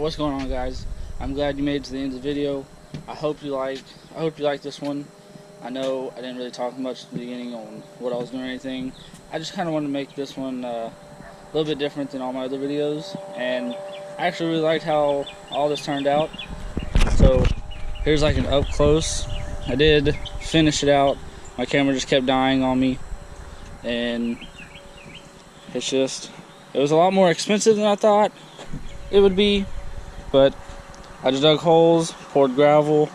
what's going on, guys? I'm glad you made it to the end of the video. I hope you like this one. I know I didn't really talk much at the beginning on what I was doing or anything. I just kind of wanted to make this one a little bit different than all my other videos, and I actually really liked how all this turned out. So here's like an up close. I did finish it out. My camera just kept dying on me, and it was a lot more expensive than I thought it would be, but I just dug holes, poured gravel,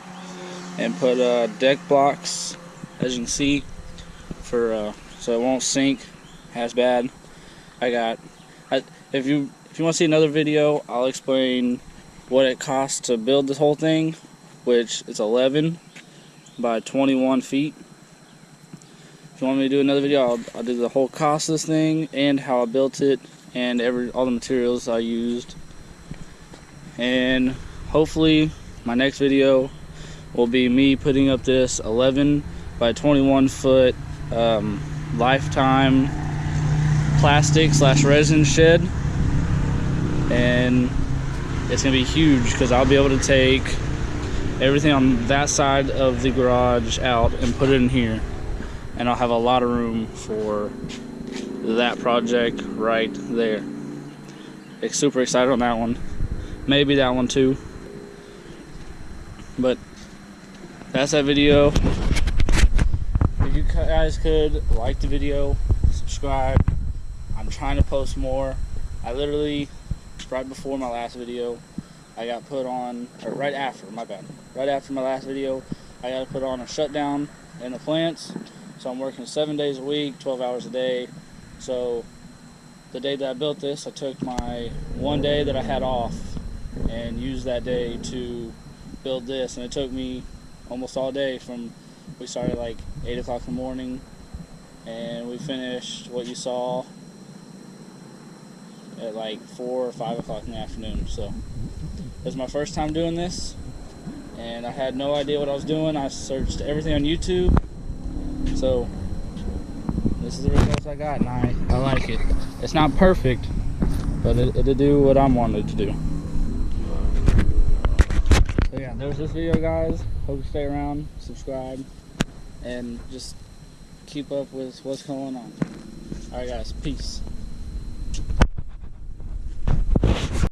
and put deck blocks, as you can see, for so it won't sink as bad. If you want to see another video, I'll explain what it costs to build this whole thing, which is 11 by 21 feet. If you want me to do another video, I'll do the whole cost of this thing and how I built it and all the materials I used. And hopefully my next video will be me putting up this 11 by 21 foot lifetime plastic / resin shed, and it's gonna be huge because I'll be able to take everything on that side of the garage out and put it in here, and I'll have a lot of room for that project right there. Super excited on that one. Maybe that one too. But that's that video. If you guys could like the video, subscribe. I'm trying to post more. I literally, right before my last video, I got put on, or right after my last video, I got to put on a shutdown in the plants. So I'm working 7 days a week, 12 hours a day. So the day that I built this, I took my one day that I had off and used that day to build this, and it took me almost all day. We started like 8 o'clock in the morning and we finished what you saw at like 4 or 5 o'clock in the afternoon. So it was my first time doing this, and I had no idea what I was doing. I searched everything on YouTube. So this is the results I got, and I like it. It's not perfect, but it'll do what I'm wanted to do. So yeah, there's this video, guys. Hope you stay around, subscribe, and just keep up with what's going on. Alright guys, peace.